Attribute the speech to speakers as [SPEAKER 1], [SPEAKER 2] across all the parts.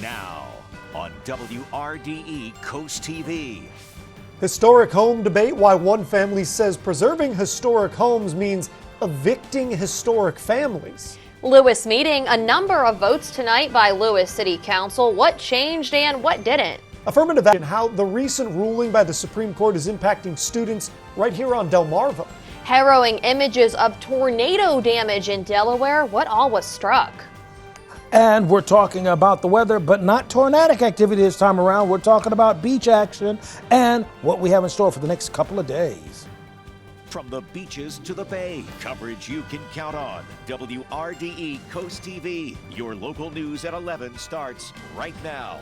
[SPEAKER 1] now on WRDE Coast TV.
[SPEAKER 2] Historic home debate, why one family says preserving historic homes means evicting historic families.
[SPEAKER 3] Lewis meeting, a number of votes tonight by Lewis City Council. What changed and what didn't?
[SPEAKER 2] Affirmative action, how the recent ruling by the Supreme Court is impacting students right here on Delmarva.
[SPEAKER 3] Harrowing images of tornado damage in Delaware. What all was struck?
[SPEAKER 4] And we're talking about the weather, but not tornadic activity this time around. We're talking about beach action and what we have in store for the next couple of days.
[SPEAKER 1] From the beaches to the bay, coverage you can count on. WRDE Coast TV, your local news at 11 starts right now.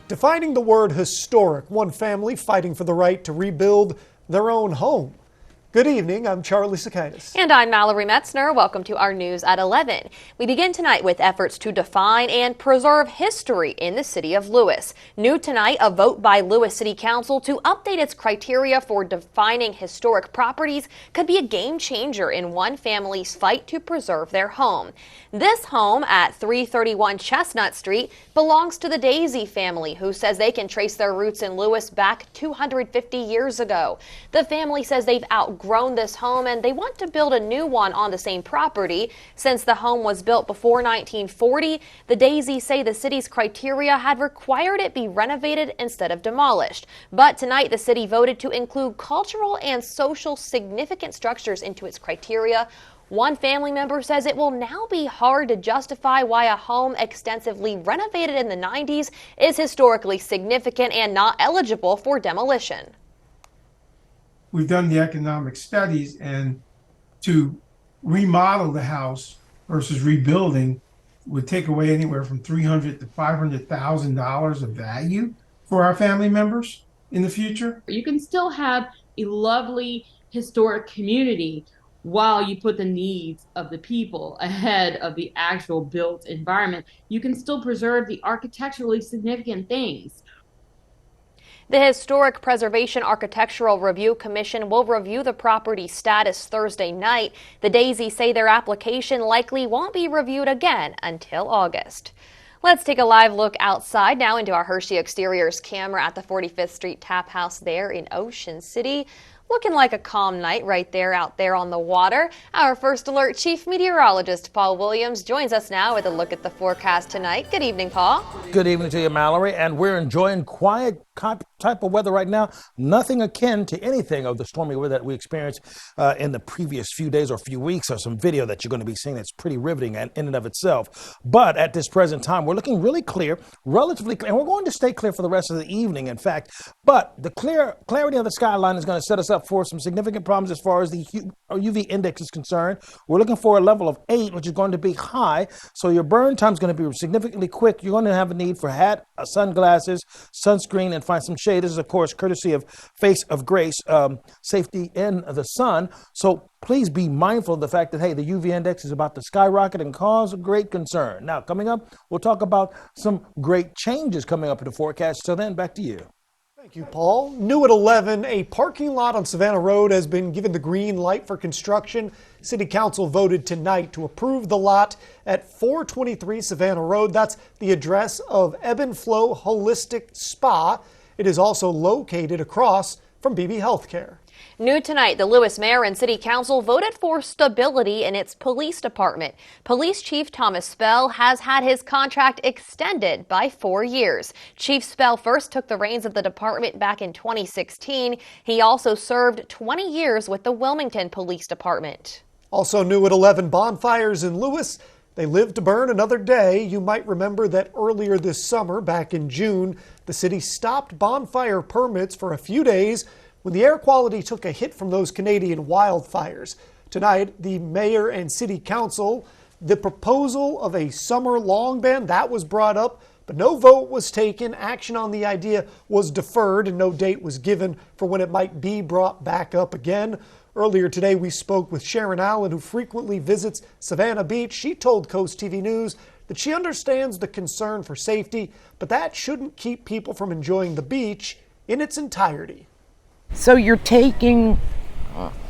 [SPEAKER 2] Defining the word historic, one family fighting for the right to rebuild their own home. Good evening, I'm Charlie Sakaitis.
[SPEAKER 3] And I'm Mallory Metzner. Welcome to our news at 11. We begin tonight with efforts to define and preserve history in the city of Lewis. New tonight, a vote by Lewis City Council to update its criteria for defining historic properties could be a game changer in one family's fight to preserve their home. This home at 331 Chestnut Street belongs to the Daisy family, who says they can trace their roots in Lewis back 250 years ago. The family says they've outgrown this home and they want to build a new one on the same property. Since the home was built before 1940, the Daisies say the city's criteria had required it be renovated instead of demolished. But tonight the city voted to include cultural and social significant structures into its criteria. One family member says it will now be hard to justify why a home extensively renovated in the 90s is historically significant and not eligible for demolition.
[SPEAKER 5] We've done the economic studies, and to remodel the house versus rebuilding would take away anywhere from $300,000 to $500,000 of value for our family members in the future.
[SPEAKER 6] You can still have a lovely historic community while you put the needs of the people ahead of the actual built environment. You can still preserve the architecturally significant things.
[SPEAKER 3] The Historic Preservation Architectural Review Commission will review the property's status Thursday night. The Daisies say their application likely won't be reviewed again until August. Let's take a live look outside now into our Hershey Exteriors camera at the 45th Street Tap House there in Ocean City. Looking like a calm night right there out there on the water. Our First Alert Chief Meteorologist Paul Williams joins us now with a look at the forecast tonight. Good evening, Paul.
[SPEAKER 4] Good evening to you, Mallory. And we're enjoying quiet type of weather right now. Nothing akin to anything of the stormy weather that we experienced in the previous few days or few weeks, or some video that you're going to be seeing that's pretty riveting in and of itself. But at this present time, we're looking really clear, relatively clear, and we're going to stay clear for the rest of the evening, in fact. But the clarity of the skyline is going to set us up for some significant problems as far as the UV index is concerned. We're looking for a level of 8, which is going to be high. So your burn time is going to be significantly quick. You're going to have a need for hat, sunglasses, sunscreen, and find some shade. This is, of course, courtesy of Face of Grace, safety in the sun. So please be mindful of the fact that, hey, the UV index is about to skyrocket and cause great concern. Now, coming up, we'll talk about some great changes coming up in the forecast. So then, back to you.
[SPEAKER 2] Thank you, Paul. New at 11, a parking lot on Savannah Road has been given the green light for construction. City Council voted tonight to approve the lot at 423 Savannah Road. That's the address of Ebb and Flow Holistic Spa. It is also located across from BB Healthcare.
[SPEAKER 3] New tonight, the Lewis Mayor and City Council voted for stability in its police department. Police Chief Thomas Spell has had his contract extended by 4 years. Chief Spell first took the reins of the department back in 2016. He also served 20 years with the Wilmington Police Department.
[SPEAKER 2] Also new at 11, bonfires in Lewis. They live to burn another day. You might remember that earlier this summer, back in June, the city stopped bonfire permits for a few days when the air quality took a hit from those Canadian wildfires. Tonight, the mayor and city council, the proposal of a summer long ban, that was brought up, but no vote was taken. Action on the idea was deferred and no date was given for when it might be brought back up again. Earlier today, we spoke with Sharon Allen, who frequently visits Savannah Beach. She told Coast TV News that she understands the concern for safety, but that shouldn't keep people from enjoying the beach in its entirety.
[SPEAKER 7] So you're taking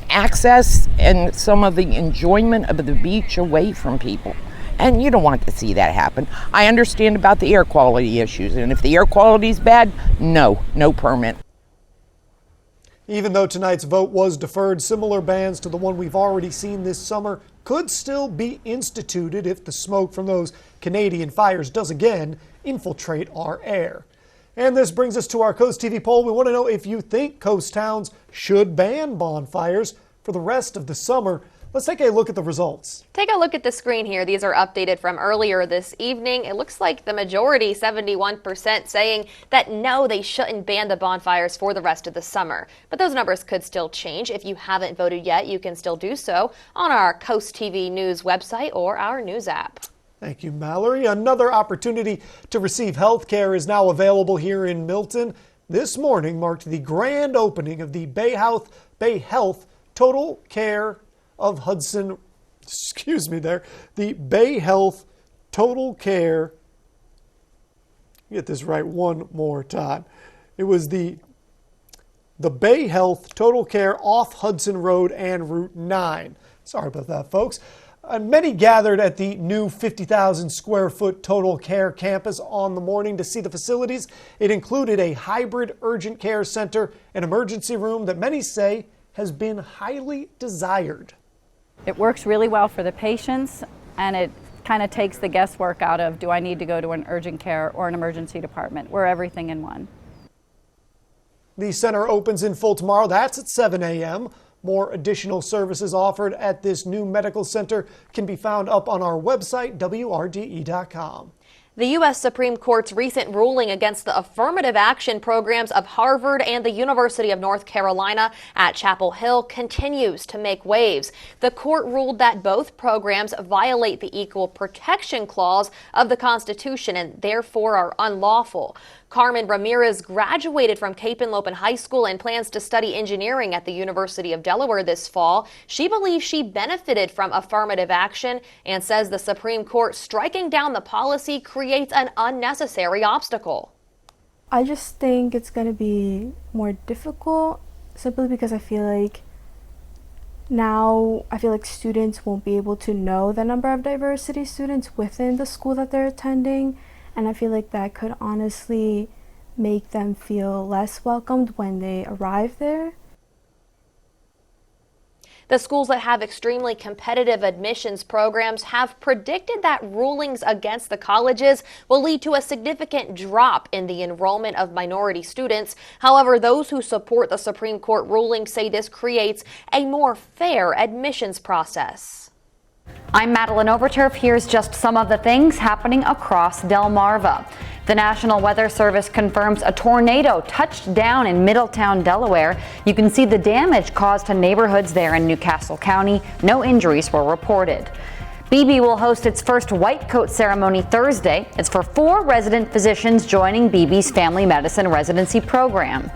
[SPEAKER 7] access and some of the enjoyment of the beach away from people. and you don't want to see that happen. I understand about the air quality issues, and if the air quality is bad, no permit.
[SPEAKER 2] Even though tonight's vote was deferred, similar bans to the one we've already seen this summer could still be instituted if the smoke from those Canadian fires does again infiltrate our air. And this brings us to our Coast TV poll. We want to know if you think coast towns should ban bonfires for the rest of the summer. Let's take a look at the results.
[SPEAKER 3] Take a look at the screen here. These are updated from earlier this evening. It looks like the majority, 71%, saying that no, they shouldn't ban the bonfires for the rest of the summer. But those numbers could still change. If you haven't voted yet, you can still do so on our Coast TV News website or our news app.
[SPEAKER 2] Thank you, Mallory. Another opportunity to receive health care is now available here in Milton. This morning marked the grand opening of the Bay Health Total Care of Hudson, the Bay Health Total Care, get this right one more time. It was the Bay Health Total Care off Hudson Road and Route 9. Sorry about that, folks. Many gathered at the new 50,000 square foot Total Care campus on the morning to see the facilities. It included a hybrid urgent care center, an emergency room that many say has been highly desired.
[SPEAKER 8] It works really well for the patients, and it kind of takes the guesswork out of, do I need to go to an urgent care or an emergency department? We're everything in one.
[SPEAKER 2] The center opens in full tomorrow. That's at 7 a.m. More additional services offered at this new medical center can be found up on our website, WRDE.com.
[SPEAKER 3] The U.S. Supreme Court's recent ruling against the affirmative action programs of Harvard and the University of North Carolina at Chapel Hill continues to make waves. The court ruled that both programs violate the Equal Protection Clause of the Constitution and therefore are unlawful. Carmen Ramirez graduated from Cape and Lopin High School and plans to study engineering at the University of Delaware this fall. She believes she benefited from affirmative action and says the Supreme Court striking down the policy creates an unnecessary obstacle.
[SPEAKER 9] I just think it's going to be more difficult simply because I feel like students won't be able to know the number of diversity students within the school that they're attending. And I feel like that could honestly make them feel less welcomed when they arrive there.
[SPEAKER 3] The schools that have extremely competitive admissions programs have predicted that rulings against the colleges will lead to a significant drop in the enrollment of minority students. However, those who support the Supreme Court ruling say this creates a more fair admissions process.
[SPEAKER 10] I'm Madeline Overturf. Here's just some of the things happening across Delmarva. The National Weather Service confirms a tornado touched down in Middletown, Delaware. You can see the damage caused to neighborhoods there in Newcastle County. No injuries were reported. BB will host its first white coat ceremony Thursday. It's for 4 resident physicians joining BB's family medicine residency program.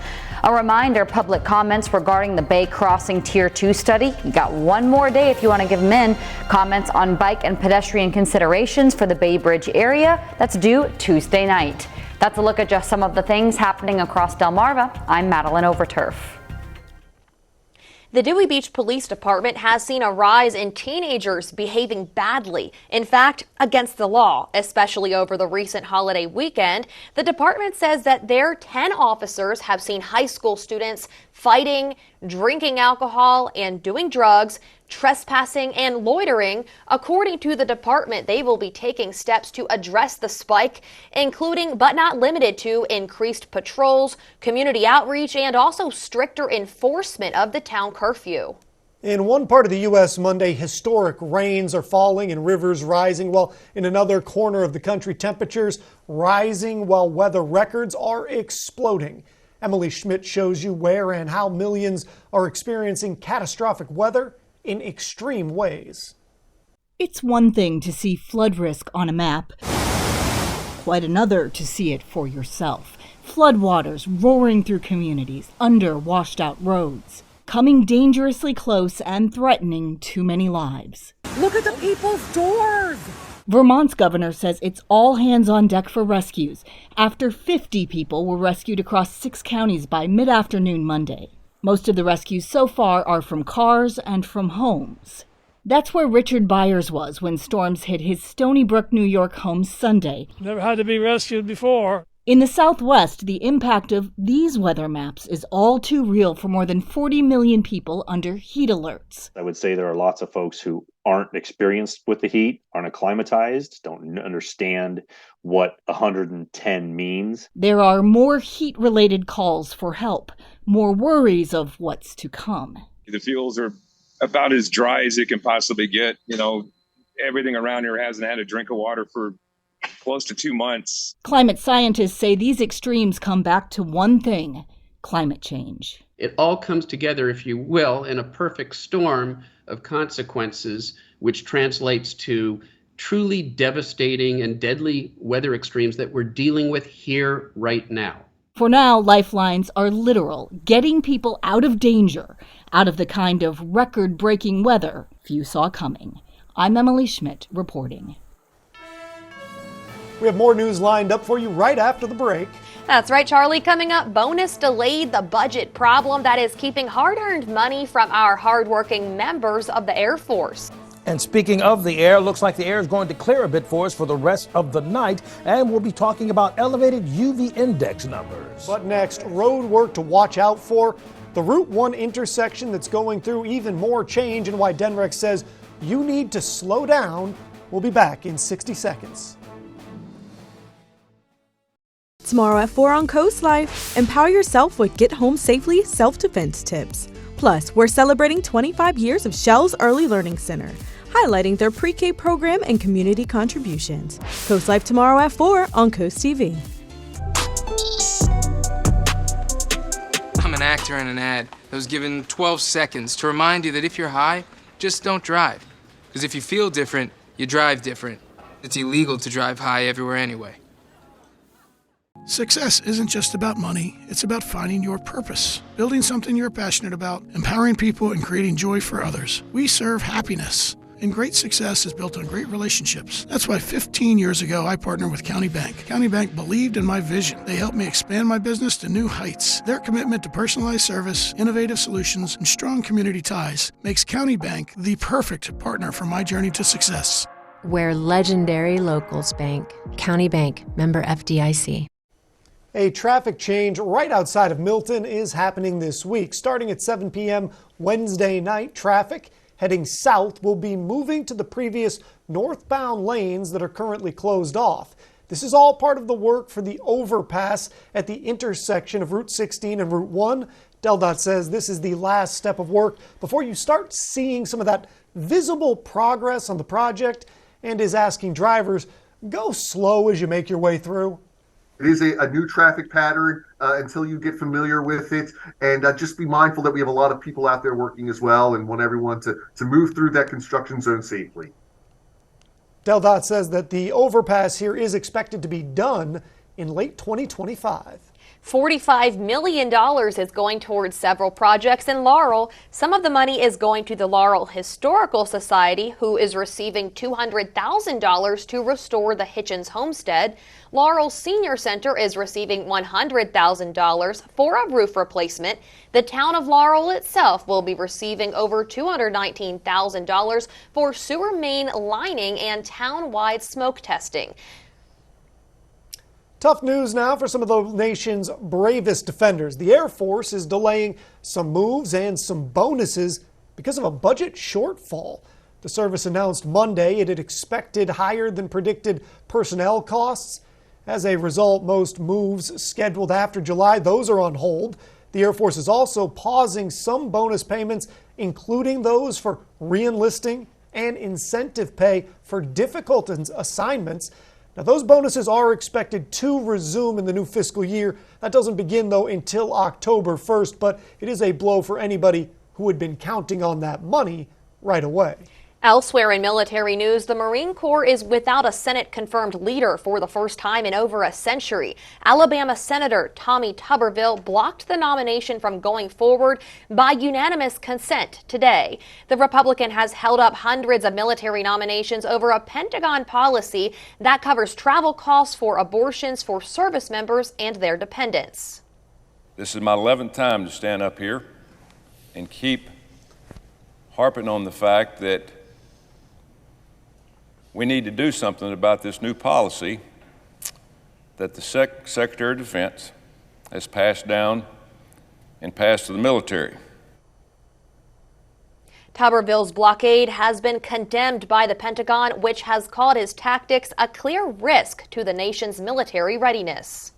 [SPEAKER 10] A reminder, public comments regarding the Bay Crossing Tier 2 study. You got one more day if you want to give them in. Comments on bike and pedestrian considerations for the Bay Bridge area. That's due Tuesday night. That's a look at just some of the things happening across Delmarva. I'm Madeline Overturf.
[SPEAKER 3] The Dewey Beach Police Department has seen a rise in teenagers behaving badly, in fact, against the law, especially over the recent holiday weekend. The department says that their 10 officers have seen high school students fighting, drinking alcohol, and doing drugs, trespassing, and loitering. According to the department, they will be taking steps to address the spike, including but not limited to increased patrols, community outreach, and also stricter enforcement of the town curfew.
[SPEAKER 2] In one part of the U.S. Monday, historic rains are falling and rivers rising, while in another corner of the country, temperatures rising while weather records are exploding. Emily Schmidt shows you where and how millions are experiencing catastrophic weather in extreme ways.
[SPEAKER 11] It's one thing to see flood risk on a map, quite another to see it for yourself. Floodwaters roaring through communities, under washed out roads, coming dangerously close and threatening too many lives.
[SPEAKER 7] Look at the people's doors!
[SPEAKER 11] Vermont's governor says it's all hands on deck for rescues after 50 people were rescued across 6 counties by mid-afternoon Monday. Most of the rescues so far are from cars and from homes. That's where Richard Byers was when storms hit his Stony Brook, New York home Sunday.
[SPEAKER 12] Never had to be rescued before.
[SPEAKER 11] In the Southwest, the impact of these weather maps is all too real for more than 40 million people under heat alerts.
[SPEAKER 13] I would say there are lots of folks who aren't experienced with the heat, aren't acclimatized, don't understand what 110 means.
[SPEAKER 11] There are more heat-related calls for help, more worries of what's to come.
[SPEAKER 14] The fields are about as dry as it can possibly get. You know, everything around here hasn't had a drink of water for close to 2 months.
[SPEAKER 11] Climate scientists say these extremes come back to one thing: climate change.
[SPEAKER 15] It all comes together, if you will, in a perfect storm of consequences, which translates to truly devastating and deadly weather extremes that we're dealing with here right now.
[SPEAKER 11] For now, lifelines are literal, getting people out of danger, out of the kind of record-breaking weather few saw coming. I'm Emily Schmidt reporting.
[SPEAKER 2] We have more news lined up for you right after the break.
[SPEAKER 3] That's right, Charlie. Coming up, bonus delayed, the budget problem that is keeping hard-earned money from our hardworking members of the Air Force.
[SPEAKER 4] And speaking of the air, looks like the air is going to clear a bit for us for the rest of the night, and we'll be talking about elevated UV index numbers.
[SPEAKER 2] But next, road work to watch out for, the Route 1 intersection that's going through even more change, and why Denrex says you need to slow down. We'll be back in 60 seconds.
[SPEAKER 16] Tomorrow at 4 on Coast Life, empower yourself with Get Home Safely self-defense tips. Plus, we're celebrating 25 years of Shell's Early Learning Center, highlighting their pre-K program and community contributions. Coast Life tomorrow at 4 on Coast TV.
[SPEAKER 17] I'm an actor in an ad that was given 12 seconds to remind you that if you're high, just don't drive. Because if you feel different, you drive different. It's illegal to drive high everywhere anyway.
[SPEAKER 18] Success isn't just about money, it's about finding your purpose, building something you're passionate about, empowering people, and creating joy for others. We serve happiness, and great success is built on great relationships. That's why 15 years ago, I partnered with County Bank. County Bank believed in my vision. They helped me expand my business to new heights. Their commitment to personalized service, innovative solutions, and strong community ties makes County Bank the perfect partner for my journey to success.
[SPEAKER 19] Where legendary locals bank. County Bank, member FDIC.
[SPEAKER 2] A traffic change right outside of Milton is happening this week. Starting at 7 p.m. Wednesday night, traffic heading south will be moving to the previous northbound lanes that are currently closed off. This is all part of the work for the overpass at the intersection of Route 16 and Route 1. DelDOT says this is the last step of work before you start seeing some of that visible progress on the project, and is asking drivers, go slow as you make your way through.
[SPEAKER 20] It is a new traffic pattern until you get familiar with it. And just be mindful that we have a lot of people out there working as well and want everyone to move through that construction zone safely.
[SPEAKER 2] DelDOT says that the overpass here is expected to be done in late 2025.
[SPEAKER 3] $45 million is going towards several projects in Laurel. Some of the money is going to the Laurel Historical Society, who is receiving $200,000 to restore the Hitchens homestead. Laurel Senior Center is receiving $100,000 for a roof replacement. The town of Laurel itself will be receiving over $219,000 for sewer main lining and town-wide smoke testing.
[SPEAKER 2] Tough news now for some of the nation's bravest defenders. The Air Force is delaying some moves and some bonuses because of a budget shortfall. The service announced Monday it had expected higher than predicted personnel costs. As a result, most moves scheduled after July, those are on hold. The Air Force is also pausing some bonus payments, including those for re-enlisting and incentive pay for difficult assignments. Now, those bonuses are expected to resume in the new fiscal year. That doesn't begin, though, until October 1st, but it is a blow for anybody who had been counting on that money right away.
[SPEAKER 3] Elsewhere in military news, the Marine Corps is without a Senate-confirmed leader for the first time in over a century. Alabama Senator Tommy Tuberville blocked the nomination from going forward by unanimous consent today. The Republican has held up hundreds of military nominations over a Pentagon policy that covers travel costs for abortions for service members and their dependents.
[SPEAKER 21] This is my 11th time to stand up here and keep harping on the fact that we need to do something about this new policy that the Secretary of Defense has passed down and passed to the military.
[SPEAKER 3] Tuberville's blockade has been condemned by the Pentagon, which has called his tactics a clear risk to the nation's military readiness.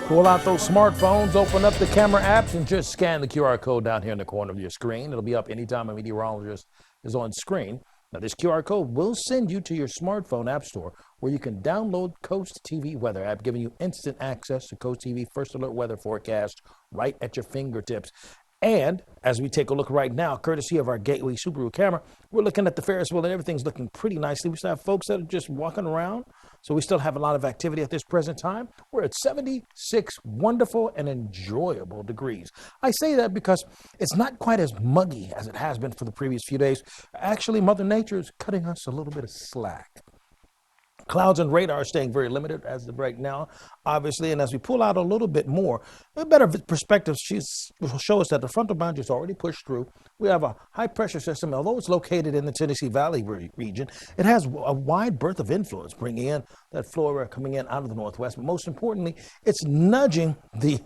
[SPEAKER 4] Pull out those smartphones, open up the camera apps, and just scan the QR code down here in the corner of your screen. It'll be up anytime a meteorologist is on screen. Now, this QR code will send you to your smartphone app store where you can download Coast TV Weather app, giving you instant access to Coast TV First Alert weather forecast right at your fingertips. And as we take a look right now, courtesy of our Gateway Subaru camera, we're looking at the Ferris wheel and everything's looking pretty nicely. We still have folks that are just walking around, so we still have a lot of activity at this present time. We're at 76 wonderful and enjoyable degrees. I say that because it's not quite as muggy as it has been for the previous few days. Actually, Mother Nature is cutting us a little bit of slack. Clouds and radar are staying very limited as of right now, obviously, and as we pull out a little bit more, a better perspective will show us that the frontal boundary is already pushed through. We have a high-pressure system, although it's located in the Tennessee Valley region, it has a wide berth of influence, bringing in that flow area coming in out of the northwest. But most importantly, it's nudging the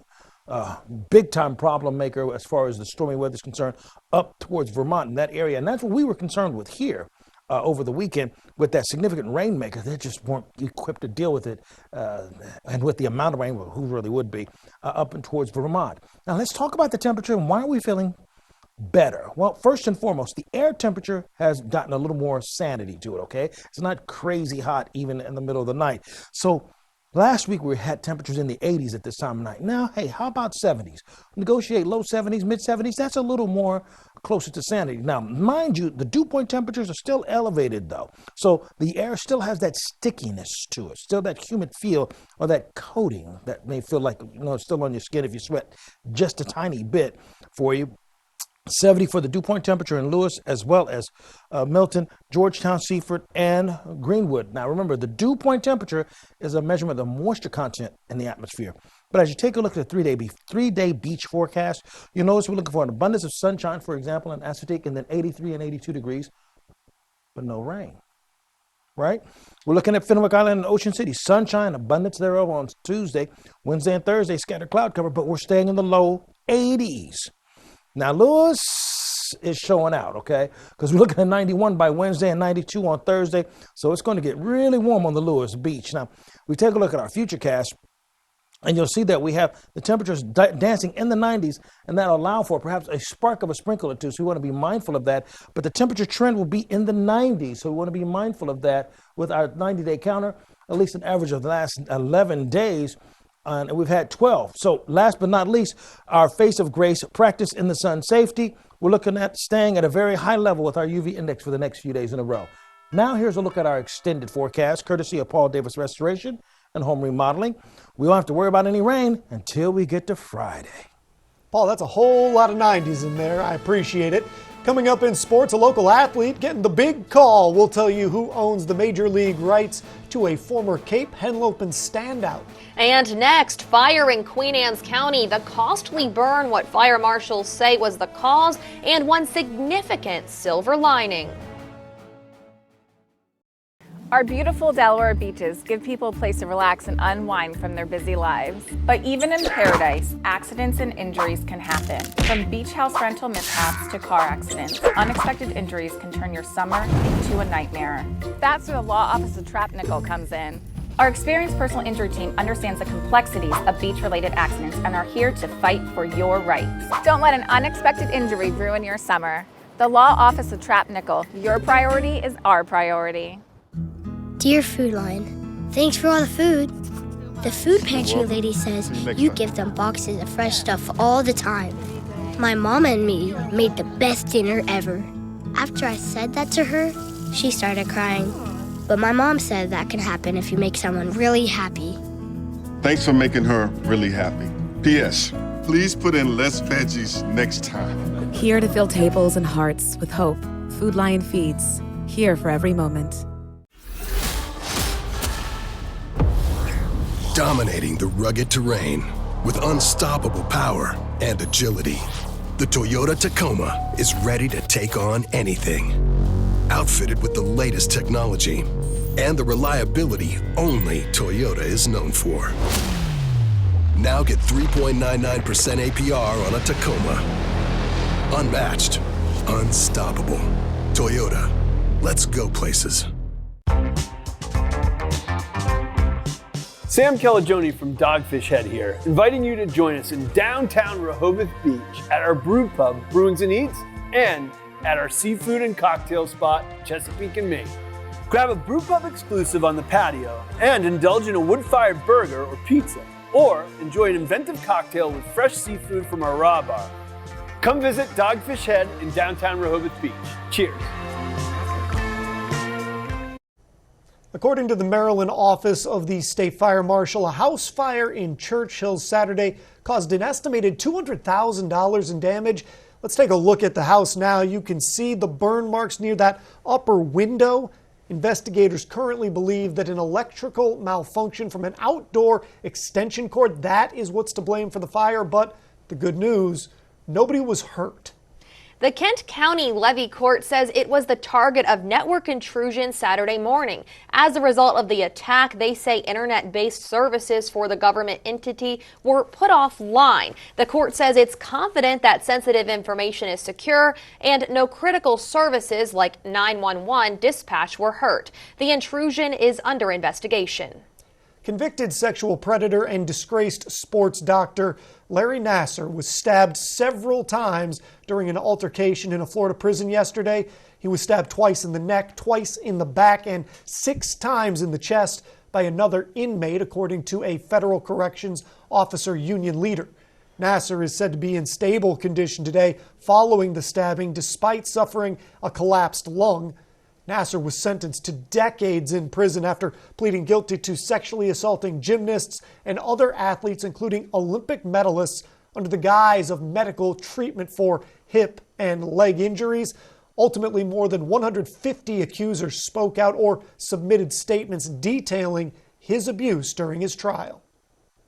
[SPEAKER 4] big-time problem maker as far as the stormy weather is concerned up towards Vermont in that area, and that's what we were concerned with here. Over the weekend with that significant rainmaker. They just weren't equipped to deal with it, and with the amount of rain, well, who really would be, up and towards Vermont. Now let's talk about the temperature and why are we feeling better? Well, first and foremost, the air temperature has gotten a little more sanity to it, okay? It's not crazy hot even in the middle of the night. So last week we had temperatures in the 80s at this time of night. Now, hey, how about 70s? Negotiate low 70s, mid 70s. That's a little more closer to sanity. Now, mind you, the dew point temperatures are still elevated though. So the air still has that stickiness to it, still that humid feel or that coating that may feel like, it's still on your skin if you sweat just a tiny bit for you. 70 for the dew point temperature in Lewis, as well as Milton, Georgetown, Seaford, and Greenwood. Now remember, the dew point temperature is a measurement of the moisture content in the atmosphere. But as you take a look at the three-day beach forecast, you'll notice we're looking for an abundance of sunshine, for example, in Assateague, and then 83 and 82 degrees, but no rain. Right? We're looking at Fenwick Island and Ocean City. Sunshine, abundance thereof on Tuesday, Wednesday, and Thursday, scattered cloud cover, but we're staying in the low 80s. Now, Lewis is showing out, okay? Because we're looking at 91 by Wednesday and 92 on Thursday. So it's going to get really warm on the Lewis Beach. Now, we take a look at our futurecast, and you'll see that we have the temperatures dancing in the 90s, and that'll allow for perhaps a spark of a sprinkle or two. So we want to be mindful of that. But the temperature trend will be in the 90s. So we want to be mindful of that with our 90-day counter, at least an average of the last 11 days. And we've had 12. So last but not least, our face of grace, practice in the sun safety. We're looking at staying at a very high level with our UV index for the next few days in a row. Now here's a look at our extended forecast, courtesy of Paul Davis Restoration and Home Remodeling. We don't have to worry about any rain until we get to Friday.
[SPEAKER 2] Paul, that's a whole lot of 90s in there. I appreciate it. Coming up in sports, a local athlete getting the big call. We'll tell you who owns the major league rights to a former Cape Henlopen standout.
[SPEAKER 3] And next, fire in Queen Anne's County. The costly burn, what fire marshals say was the cause, and one significant silver lining.
[SPEAKER 8] Our beautiful Delaware beaches give people a place to relax and unwind from their busy lives. But even in paradise, accidents and injuries can happen. From beach house rental mishaps to car accidents, unexpected injuries can turn your summer into a nightmare. That's where the law office of Trap Nickel comes in. Our experienced personal injury team understands the complexities of beach-related accidents and are here to fight for your rights. Don't let an unexpected injury ruin your summer. The law office of Trap Nickel, your priority is our priority.
[SPEAKER 1] Dear Food Line, thanks for all the food. The food pantry lady says you give them boxes of fresh stuff all the time. My mom and me made the best dinner ever. After I said that to her, she started crying. But my mom said that can happen if you make someone really happy.
[SPEAKER 22] Thanks for making her really happy. P.S. Please put in less veggies next time.
[SPEAKER 23] Here to fill tables and hearts with hope. Food Lion Feeds. Here for every moment.
[SPEAKER 24] Dominating the rugged terrain with unstoppable power and agility, the Toyota Tacoma is ready to take on anything. outfitted with the latest technology and the reliability only Toyota is known for. Now get 3.99% APR on a Tacoma. Unmatched, unstoppable. Toyota, let's go places.
[SPEAKER 5] Sam Calagione from Dogfish Head here, inviting you to join us in downtown Rehoboth Beach at our brew pub, Brewings and Eats, and at our seafood and cocktail spot, Chesapeake and Maine. Grab a brew pub exclusive on the patio and indulge in a wood-fired burger or pizza, or enjoy an inventive cocktail with fresh seafood from our raw bar. Come visit Dogfish Head in downtown Rehoboth Beach. Cheers.
[SPEAKER 2] According to the Maryland office of the state fire marshal, a house fire in Church Hills Saturday caused an estimated $200,000 in damage. Let's take a look at the house now. You can see the burn marks near that upper window. Investigators currently believe that an electrical malfunction from an outdoor extension cord, that is what's to blame for the fire. But the good news, nobody was hurt.
[SPEAKER 3] The Kent County Levy Court says it was the target of network intrusion Saturday morning. As a result of the attack, they say internet-based services for the government entity were put offline. The court says it's confident that sensitive information is secure and no critical services like 911 dispatch were hurt. The intrusion is under investigation.
[SPEAKER 2] Convicted sexual predator and disgraced sports doctor Larry Nassar was stabbed several times during an altercation in a Florida prison yesterday. He was stabbed twice in the neck, twice in the back, and 6 times in the chest by another inmate, according to a federal corrections officer union leader. Nassar is said to be in stable condition today following the stabbing, despite suffering a collapsed lung. Nassar was sentenced to decades in prison after pleading guilty to sexually assaulting gymnasts and other athletes, including Olympic medalists, under the guise of medical treatment for hip and leg injuries. Ultimately, more than 150 accusers spoke out or submitted statements detailing his abuse during his trial.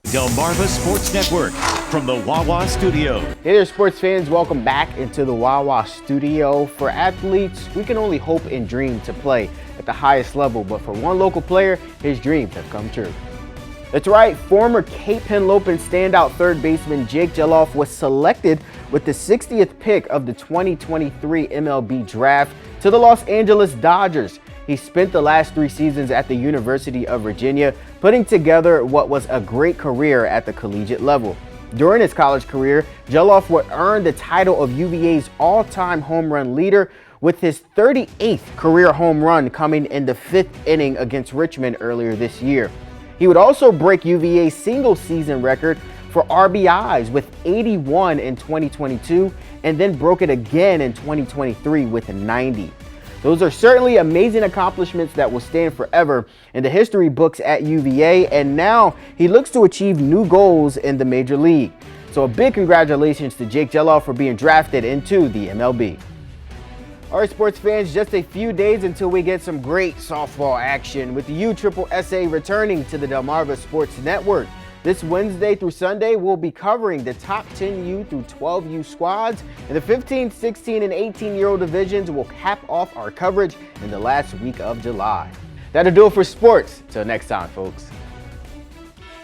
[SPEAKER 6] Delmarva Sports Network from the Wawa Studio.
[SPEAKER 9] Hey there, sports fans. Welcome back into the Wawa Studio. For athletes, we can only hope and dream to play at the highest level, but for one local player, his dreams have come true. That's right, former Cape Henlopen standout third baseman Jake Geloff was selected with the 60th pick of the 2023 MLB draft to the Los Angeles Dodgers. He spent the last 3 seasons at the University of Virginia, putting together what was a great career at the collegiate level. During his college career, Geloff would earn the title of UVA's all-time home run leader, with his 38th career home run coming in the 5th inning against Richmond earlier this year. He would also break UVA's single-season record for RBIs with 81 in 2022, and then broke it again in 2023 with 90. Those are certainly amazing accomplishments that will stand forever in the history books at UVA, and now he looks to achieve new goals in the major league. So a big congratulations to Jake Geloff for being drafted into the MLB. All right, sports fans, just a few days until we get some great softball action with the USSSA returning to the Delmarva Sports Network. This Wednesday through Sunday, we'll be covering the top 10U through 12U squads, and the 15, 16, and 18-year-old divisions will cap off our coverage in the last week of July. That'll do it for sports. Till next time, folks.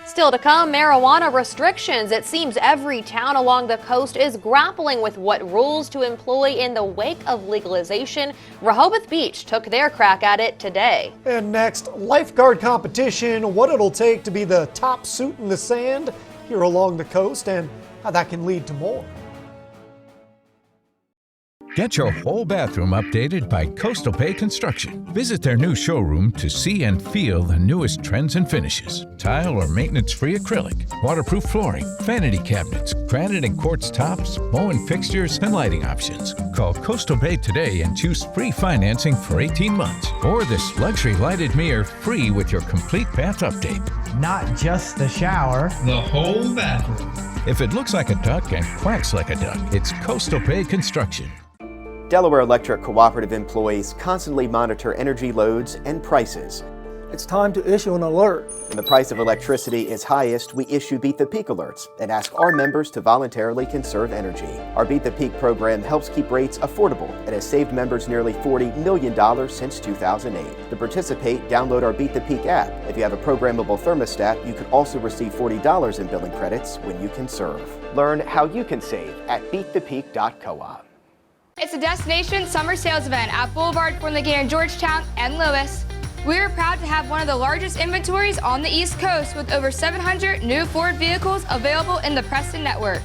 [SPEAKER 3] Still to come, marijuana restrictions. It seems every town along the coast is grappling with what rules to employ in the wake of legalization. Rehoboth Beach took their crack at it today.
[SPEAKER 2] And next, lifeguard competition, what it'll take to be the top suit in the sand here along the coast, and how that can lead to more.
[SPEAKER 10] Get your whole bathroom updated by Coastal Bay Construction. Visit their new showroom to see and feel the newest trends and finishes. Tile or maintenance-free acrylic, waterproof flooring, vanity cabinets, granite and quartz tops, Moen fixtures, and lighting options. Call Coastal Bay today and choose free financing for 18 months. Or this luxury lighted mirror free with your complete bath update.
[SPEAKER 25] Not just the shower, the whole bathroom.
[SPEAKER 10] If it looks like a duck and quacks like a duck, it's Coastal Bay Construction.
[SPEAKER 26] Delaware Electric Cooperative employees constantly monitor energy loads and prices.
[SPEAKER 7] it's time to issue an alert.
[SPEAKER 12] When the price of electricity is highest, we issue Beat the Peak alerts and ask our members to voluntarily conserve energy. Our Beat the Peak program helps keep rates affordable and has saved members nearly $40 million since 2008. To participate, download our Beat the Peak app. If you have a programmable thermostat, you can also receive $40 in billing credits when you conserve. Learn how you can save at beatthepeak.coop.
[SPEAKER 13] It's a destination summer sales event at Boulevard for in Georgetown and Lewis. We are proud to have one of the largest inventories on the East Coast with over 700 new Ford vehicles available in the Preston network.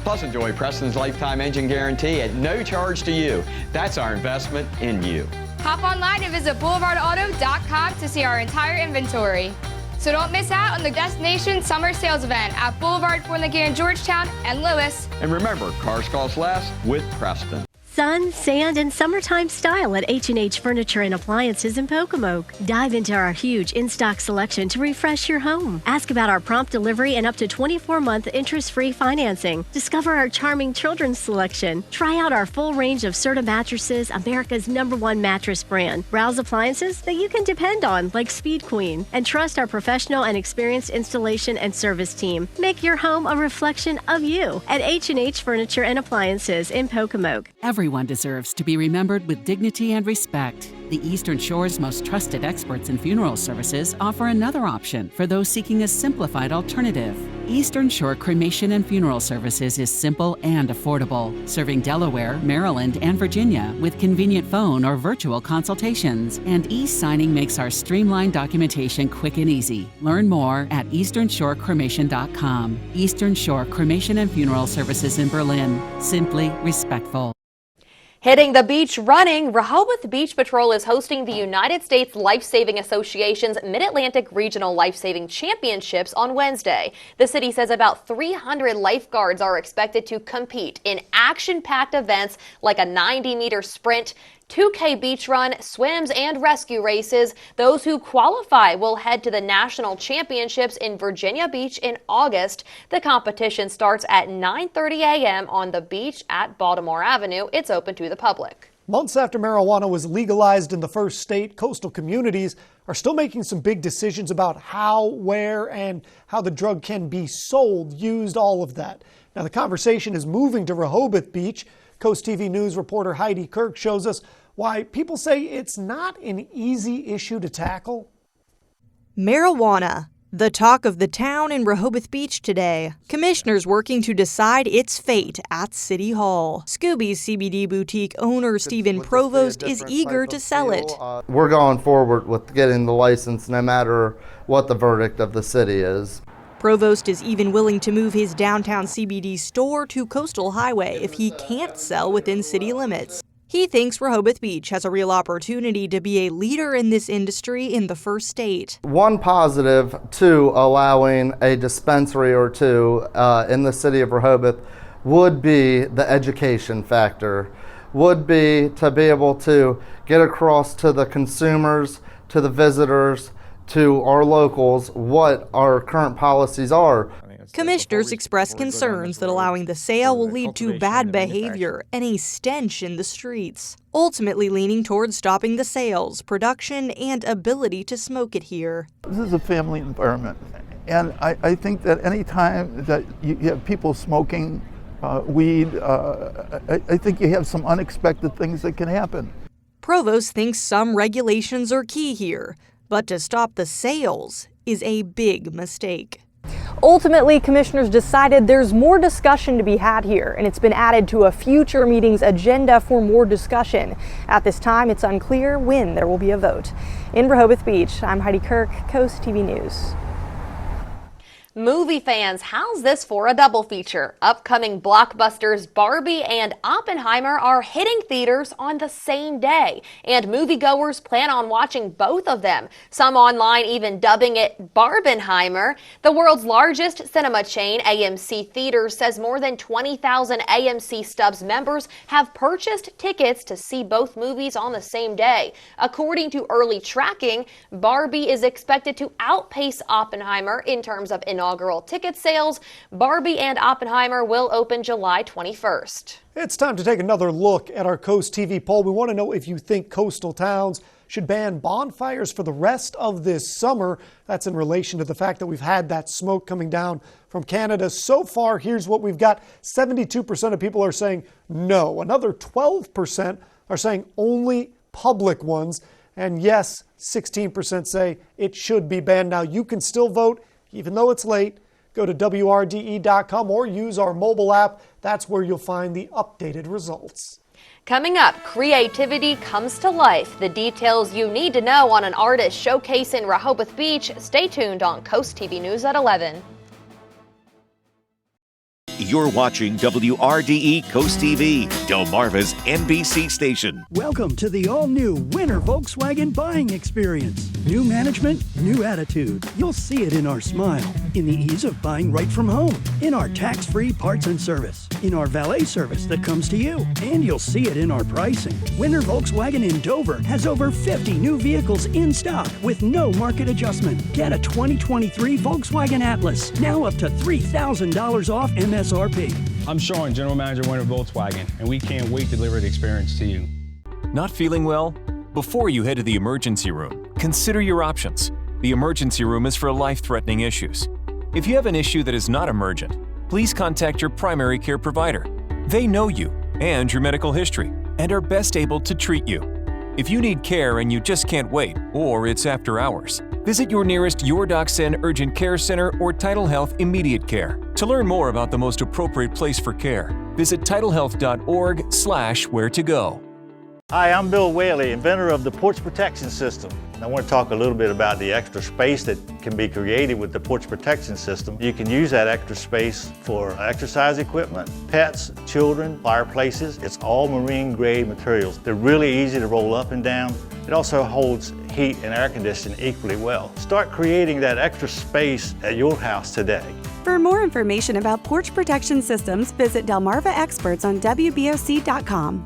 [SPEAKER 14] Plus, enjoy Preston's lifetime engine guarantee at no charge to you. That's our investment in you.
[SPEAKER 13] Hop online and visit boulevardauto.com to see our entire inventory. So don't miss out on the destination summer sales event at Boulevard for in Georgetown and Lewis.
[SPEAKER 14] And remember, cars cost less with Preston.
[SPEAKER 15] Sun, sand, and summertime style at H&H Furniture and Appliances in Pocomoke. Dive into our huge in-stock selection to refresh your home. Ask about our prompt delivery and up to 24-month interest-free financing. Discover our charming children's selection. Try out our full range of Serta mattresses, America's #1 mattress brand. Browse appliances that you can depend on, like Speed Queen. And trust our professional and experienced installation and service team. Make your home a reflection of you at H&H Furniture and Appliances in Pocomoke.
[SPEAKER 26] Everyone deserves to be remembered with dignity and respect. The Eastern Shore's most trusted experts in funeral services offer another option for those seeking a simplified alternative. Eastern Shore Cremation and Funeral Services is simple and affordable, serving Delaware, Maryland, and Virginia with convenient phone or virtual consultations. And e-signing makes our streamlined documentation quick and easy. Learn more at easternshorecremation.com. Eastern Shore Cremation and Funeral Services in Berlin. Simply respectful.
[SPEAKER 3] Hitting the beach running, Rehoboth Beach Patrol is hosting the United States Life-Saving Association's Mid-Atlantic Regional Life-Saving Championships on Wednesday. The city says about 300 lifeguards are expected to compete in action-packed events like a 90-meter sprint, 2K beach run, swims, and rescue races. Those who qualify will head to the national championships in Virginia Beach in August. The competition starts at 9:30 a.m. on the beach at Baltimore Avenue. It's open to the public.
[SPEAKER 2] Months after marijuana was legalized in the first state, coastal communities are still making some big decisions about how, where, and how the drug can be sold, used, all of that. Now, the conversation is moving to Rehoboth Beach. Coast TV News reporter Heidi Kirk shows us why people say it's not an easy issue to tackle.
[SPEAKER 27] Marijuana, the talk of the town in Rehoboth Beach today. Commissioners working to decide its fate at City Hall. Scooby's CBD boutique owner Stephen Provost is eager to sell it.
[SPEAKER 28] We're going forward with getting the license no matter what the verdict of the city is.
[SPEAKER 27] Provost is even willing to move his downtown CBD store to Coastal Highway if he can't sell within city limits. He thinks Rehoboth Beach has a real opportunity to be a leader in this industry in the first state.
[SPEAKER 28] One positive to allowing a dispensary or two in the city of Rehoboth would be the education factor, would be to be able to get across to the consumers, to the visitors, to our locals what our current policies are.
[SPEAKER 27] Commissioners express concerns that allowing the sale will lead to bad behavior and a stench in the streets, ultimately leaning towards stopping the sales, production, and ability to smoke it here.
[SPEAKER 29] This is a family environment, and I think that any time that you have people smoking weed, I think you have some unexpected things that can happen.
[SPEAKER 27] Provost thinks some regulations are key here, but to stop the sales is a big mistake.
[SPEAKER 30] Ultimately, commissioners decided there's more discussion to be had here, and it's been added to a future meeting's agenda for more discussion. At this time, it's unclear when there will be a vote. In Rehoboth Beach, I'm Heidi Kirk, Coast TV News.
[SPEAKER 3] Movie fans, how's this for a double feature? Upcoming blockbusters Barbie and Oppenheimer are hitting theaters on the same day, and moviegoers plan on watching both of them. Some online even dubbing it Barbenheimer. The world's largest cinema chain, AMC Theaters, says more than 20,000 AMC Stubs members have purchased tickets to see both movies on the same day. According to early tracking, Barbie is expected to outpace Oppenheimer in terms of inaugural ticket sales. Barbie and Oppenheimer will open July 21st.
[SPEAKER 2] It's time to take another look at our Coast TV poll. We want to know if you think coastal towns should ban bonfires for the rest of this summer. That's in relation to the fact that we've had that smoke coming down from Canada. So far, here's what we've got. 72% of people are saying no. Another 12% are saying only public ones. And yes, 16% say it should be banned. Now, you can still vote, even though it's late. Go to WRDE.com or use our mobile app. That's where you'll find the updated results.
[SPEAKER 3] Coming up, creativity comes to life. The details you need to know on an artist showcase in Rehoboth Beach. Stay tuned on Coast TV News at 11.
[SPEAKER 6] You're watching WRDE Coast TV, Delmarva's NBC station.
[SPEAKER 1] Welcome to the all-new winter Volkswagen buying experience. New management, new attitude. You'll see it in our smile, in the ease of buying right from home, in our tax-free parts and service, in our valet service that comes to you, and you'll see it in our pricing. Winter Volkswagen in Dover has over 50 new vehicles in stock with no market adjustment. Get a 2023 Volkswagen Atlas, now up to $3,000 off MSRP.
[SPEAKER 4] I'm Sean, General Manager, Winter Volkswagen, and we can't wait to deliver the experience to you.
[SPEAKER 8] Not feeling well? Before you head to the emergency room, consider your options. The emergency room is for life-threatening issues. If you have an issue that is not emergent, please contact your primary care provider. They know you and your medical history and are best able to treat you. If you need care and you just can't wait, or it's after hours, visit your nearest Your DocSend Urgent Care Center or Tidal Health Immediate Care. To learn more about the most appropriate place for care, visit tidalhealth.org/where-to-go.
[SPEAKER 11] Hi, I'm Bill Whaley, inventor of the Porch Protection System. I want to talk a little bit about the extra space that can be created with the Porch Protection System. You can use that extra space for exercise equipment, pets, children, fireplaces. It's all marine grade materials. They're really easy to roll up and down. It also holds heat and air conditioning equally well. Start creating that extra space at your house today.
[SPEAKER 16] For more information about porch protection systems, visit Delmarva Experts on WBOC.com.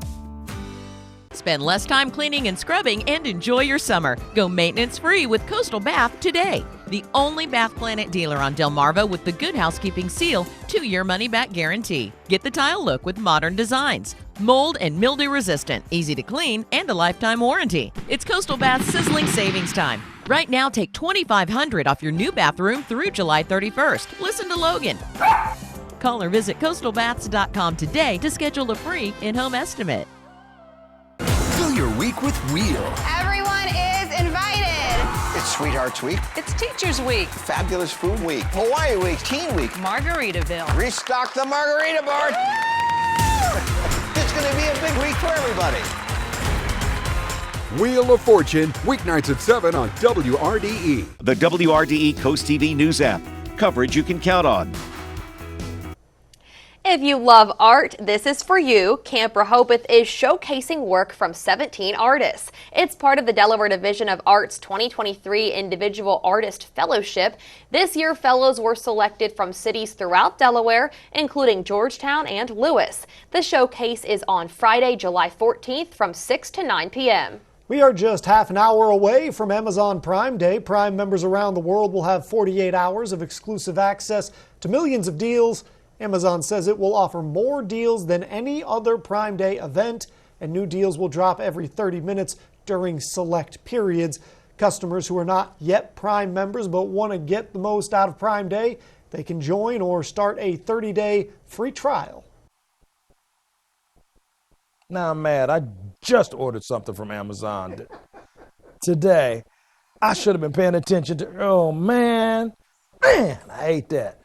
[SPEAKER 17] Spend less time cleaning and scrubbing and enjoy your summer. Go maintenance-free with Coastal Bath today. The only Bath Planet dealer on Delmarva with the Good Housekeeping Seal 2-year money-back guarantee. Get the tile look with modern designs. Mold and mildew resistant, easy to clean, and a lifetime warranty. It's Coastal Bath's sizzling savings time. Right now, take $2,500 off your new bathroom through July 31st. Listen to Logan. Call or visit coastalbaths.com today to schedule a free in-home estimate.
[SPEAKER 24] Fill your week with real.
[SPEAKER 18] Everyone is invited.
[SPEAKER 19] It's Sweethearts Week.
[SPEAKER 18] It's Teachers Week.
[SPEAKER 19] Fabulous Food Week. Hawaii Week. Teen Week.
[SPEAKER 18] Margaritaville.
[SPEAKER 19] Restock the margarita board. It's going to be a big week for everybody.
[SPEAKER 20] Wheel of Fortune, weeknights at 7 on WRDE.
[SPEAKER 6] The WRDE Coast TV News app. Coverage you can count on.
[SPEAKER 3] If you love art, this is for you. Camp Rehoboth is showcasing work from 17 artists. It's part of the Delaware Division of Art's 2023 Individual Artist Fellowship. This year, fellows were selected from cities throughout Delaware, including Georgetown and Lewis. The showcase is on Friday, July 14th from 6 to 9 p.m.
[SPEAKER 2] We are just half an hour away from Amazon Prime Day. Prime members around the world will have 48 hours of exclusive access to millions of deals. Amazon says it will offer more deals than any other Prime Day event, and new deals will drop every 30 minutes during select periods. Customers who are not yet Prime members but want to get the most out of Prime Day, they can join or start a 30-day free trial.
[SPEAKER 21] Now I'm mad. I just ordered something from Amazon today. I should have been paying attention to, oh man, I hate that.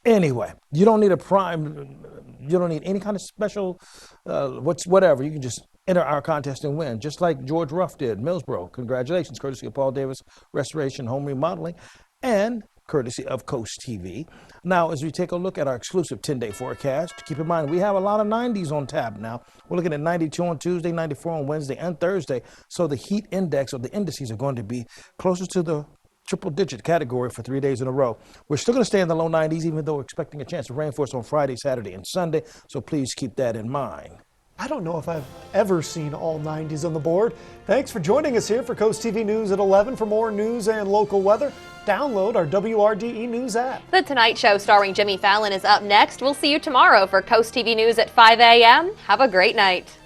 [SPEAKER 21] Anyway, you don't need a Prime, you don't need any kind of special, whatever. You can just enter our contest and win, just like George Ruff did, Millsboro. Congratulations, courtesy of Paul Davis Restoration Home Remodeling, and courtesy of Coast TV. Now, as we take a look at our exclusive 10-day forecast, keep in mind we have a lot of 90s on tap now. We're looking at 92 on Tuesday, 94 on Wednesday and Thursday. So the heat index or the indices are going to be closer to the triple-digit category for 3 days in a row. We're still going to stay in the low 90s, even though we're expecting a chance of rain for us on Friday, Saturday, and Sunday. So please keep that in mind.
[SPEAKER 2] I don't know if I've ever seen all 90s on the board. Thanks for joining us here for Coast TV News at 11. For more news and local weather, download our WRDE News app.
[SPEAKER 3] The Tonight Show starring Jimmy Fallon is up next. We'll see you tomorrow for Coast TV News at 5 a.m. Have a great night.